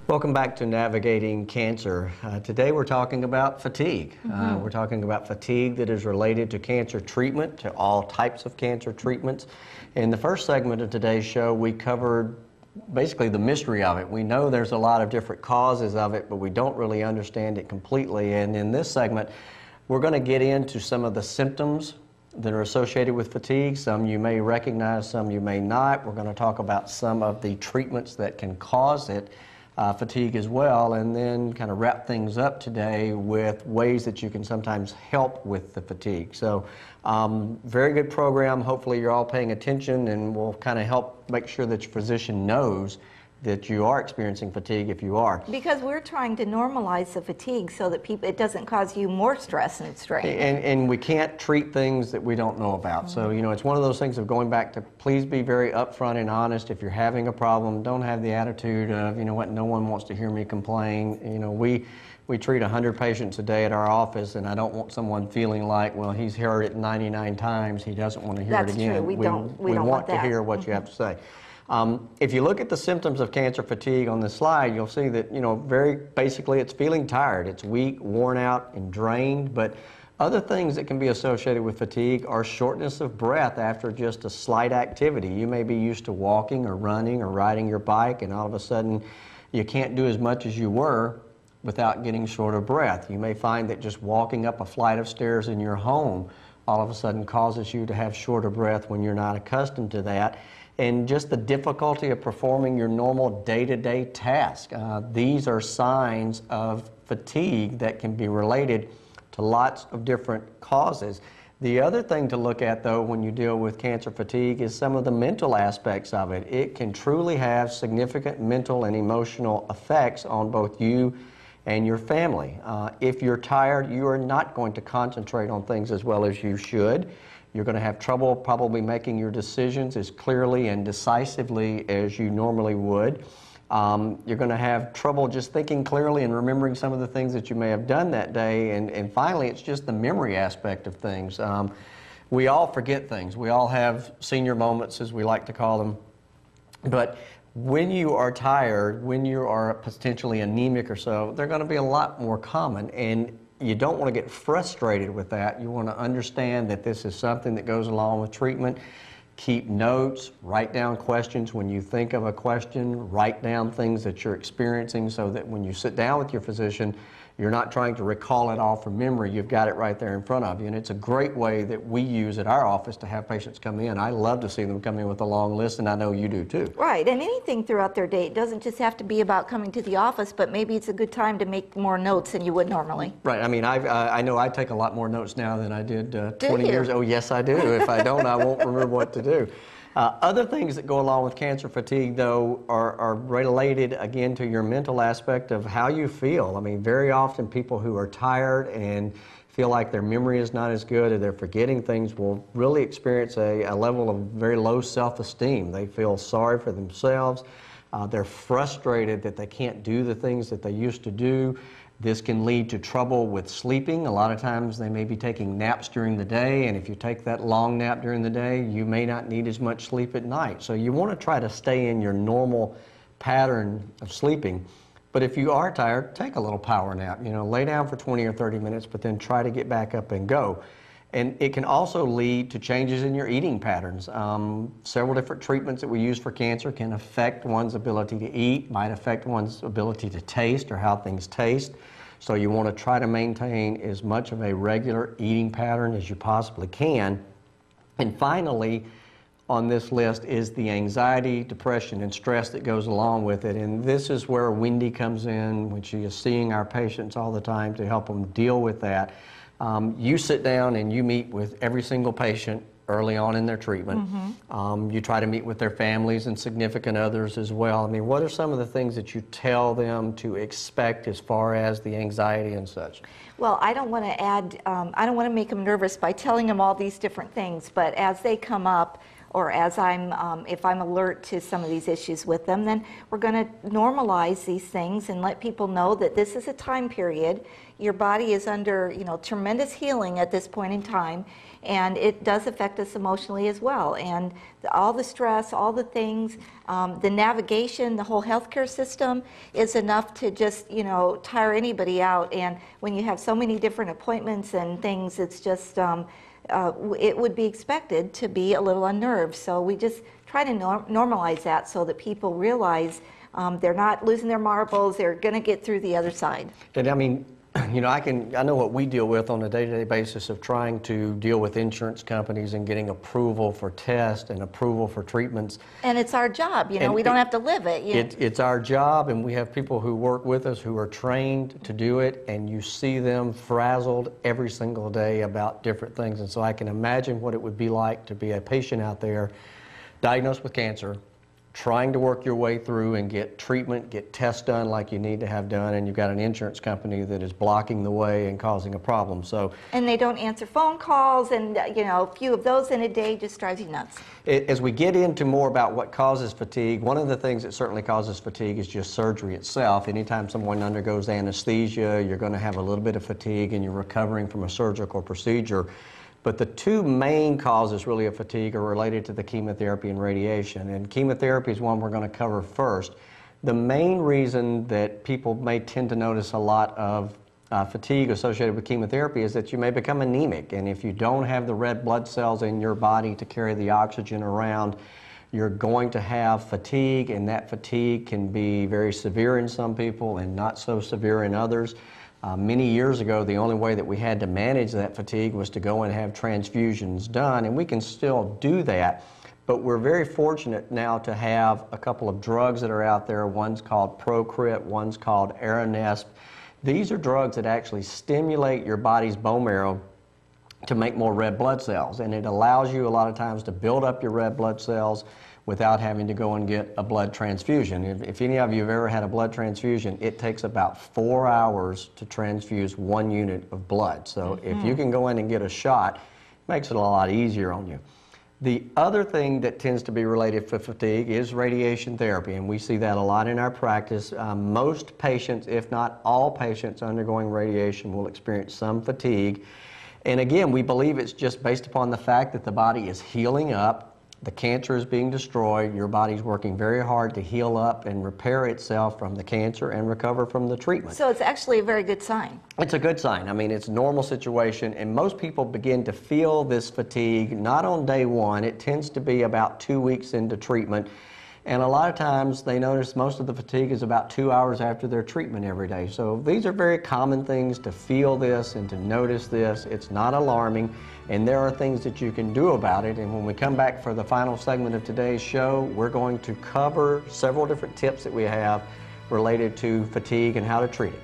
Welcome back to Navigating Cancer. Today we're talking about fatigue. We're talking about fatigue that is related to cancer treatment, to all types of cancer treatments. In the first segment of today's show, we covered basically the mystery of it. We know there's a lot of different causes of it, but we don't really understand it completely. And in this segment, we're going to get into some of the symptoms that are associated with fatigue. Some you may recognize, some you may not. We're going to talk about some of the treatments that can cause it. Fatigue as well, and then kind of wrap things up today with ways that you can sometimes help with the fatigue. So very good program. Hopefully you're all paying attention, and we'll kind of help make sure that your physician knows that you are experiencing fatigue if you are. Because we're trying to normalize the fatigue so that it doesn't cause you more stress and strain. And we can't treat things that we don't know about. So, you know, it's one of those things of going back to please be very upfront and honest. If you're having a problem, don't have the attitude of, you know what, no one wants to hear me complain. You know, we treat 100 patients a day at our office, and I don't want someone feeling like, well, he's heard it 99 times, he doesn't want to hear it again. That's true. We don't want that. to hear what you have to say. If you look at the symptoms of cancer fatigue on this slide, you'll see that, you know, very basically it's feeling tired. It's weak, worn out, and drained. But other things that can be associated with fatigue are shortness of breath after just a slight activity. You may be used to walking or running or riding your bike, and all of a sudden you can't do as much as you were without getting short of breath. You may find that just walking up a flight of stairs in your home all of a sudden causes you to have shorter breath when you're not accustomed to that. And just the difficulty of performing your normal day-to-day task. These are signs of fatigue that can be related to lots of different causes. The other thing to look at, though, when you deal with cancer fatigue is some of the mental aspects of it. It can truly have significant mental and emotional effects on both you and your family. If you're tired, you are not going to concentrate on things as well as you should. You're going to have trouble probably making your decisions as clearly and decisively as you normally would. You're going to have trouble just thinking clearly and remembering some of the things that you may have done that day. And finally, it's just the memory aspect of things. We all forget things. We all have senior moments, as we like to call them. But when you are tired, when you are potentially anemic or so, they're going to be a lot more common. And you don't want to get frustrated with that. You want to understand that this is something that goes along with treatment. Keep notes, write down questions when you think of a question, write down things that you're experiencing so that when you sit down with your physician, you're not trying to recall it all from memory. You've got it right there in front of you. And it's a great way that we use at our office to have patients come in. I love to see them come in with a long list, and I know you do too. Right, and anything throughout their day. It doesn't just have to be about coming to the office, but maybe it's a good time to make more notes than you would normally. Right, I mean, I know I take a lot more notes now than I did 20 years ago. Oh, yes, I do. If I don't, I won't remember what to do. Other things that go along with cancer fatigue, though, are related, again, to your mental aspect of how you feel. I mean, very often people who are tired and feel like their memory is not as good or they're forgetting things will really experience a level of very low self-esteem. They feel sorry for themselves. They're frustrated that they can't do the things that they used to do. This can lead to trouble with sleeping. A lot of times they may be taking naps during the day, and if you take that long nap during the day, you may not need as much sleep at night. So you want to try to stay in your normal pattern of sleeping. But if you are tired, take a little power nap. You know, lay down for 20 or 30 minutes, but then try to get back up and go. And it can also lead to changes in your eating patterns. Several different treatments that we use for cancer can affect one's ability to eat, might affect one's ability to taste or how things taste. So you want to try to maintain as much of a regular eating pattern as you possibly can. And finally, on this list is the anxiety, depression, and stress that goes along with it. And this is where Wendy comes in when she is seeing our patients all the time to help them deal with that. You sit down and you meet with every single patient early on in their treatment. You try to meet with their families and significant others as well. I mean, what are some of the things that you tell them to expect as far as the anxiety and such? Well, I don't want to add, I don't want to make them nervous by telling them all these different things, but as they come up, or as if I'm alert to some of these issues with them, then we're going to normalize these things and let people know that this is a time period. Your body is under, tremendous healing at this point in time, and it does affect us emotionally as well. And all the stress, all the things, the navigation, the whole healthcare system is enough to just, you know, tire anybody out. And when you have so many different appointments and things, it's just, it would be expected to be a little unnerved. So we just try to normalize that so that people realize they're not losing their marbles, they're going to get through the other side. And I mean, you know, I know what we deal with on a day-to-day basis of trying to deal with insurance companies and getting approval for tests and approval for treatments. And it's our job, you know, And we don't have to live it. It's our job, and we have people who work with us who are trained to do it, and you see them frazzled every single day about different things. And so I can imagine what it would be like to be a patient out there diagnosed with cancer, trying to work your way through and get treatment, get tests done like you need to have done, and you've got an insurance company that is blocking the way and causing a problem. So, and they don't answer phone calls, and you know, a few of those in a day just drives you nuts. As we get into more about what causes fatigue, one of the things that certainly causes fatigue is just surgery itself. Anytime someone undergoes anesthesia, you're going to have a little bit of fatigue and you're recovering from a surgical procedure. But the two main causes really of fatigue are related to the chemotherapy and radiation. And chemotherapy is one we're going to cover first. The main reason that people may tend to notice a lot of fatigue associated with chemotherapy is that you may become anemic. And if you don't have the red blood cells in your body to carry the oxygen around, you're going to have fatigue, and that fatigue can be very severe in some people and not so severe in others. Many years ago, the only way that we had to manage that fatigue was to go and have transfusions done, and we can still do that. But we're very fortunate now to have a couple of drugs that are out there. One's called Procrit, one's called Aranesp. These are drugs that actually stimulate your body's bone marrow to make more red blood cells, and it allows you a lot of times to build up your red blood cells without having to go and get a blood transfusion. If any of you have ever had a blood transfusion, it takes about 4 hours to transfuse 1 unit of blood. So if you can go in and get a shot, it makes it a lot easier on you. The other thing that tends to be related to fatigue is radiation therapy, and we see that a lot in our practice. Most patients, if not all patients undergoing radiation, will experience some fatigue. And again, we believe it's just based upon the fact that the body is healing up. The cancer is being destroyed. Your body's working very hard to heal up and repair itself from the cancer and recover from the treatment. So it's actually a very good sign. It's a good sign. I mean, it's a normal situation, and most people begin to feel this fatigue not on day one. It tends to be about 2 weeks into treatment. And a lot of times they notice most of the fatigue is about 2 hours after their treatment every day. So these are very common things to feel this and to notice this. It's not alarming, and there are things that you can do about it. And when we come back for the final segment of today's show, we're going to cover several different tips that we have related to fatigue and how to treat it.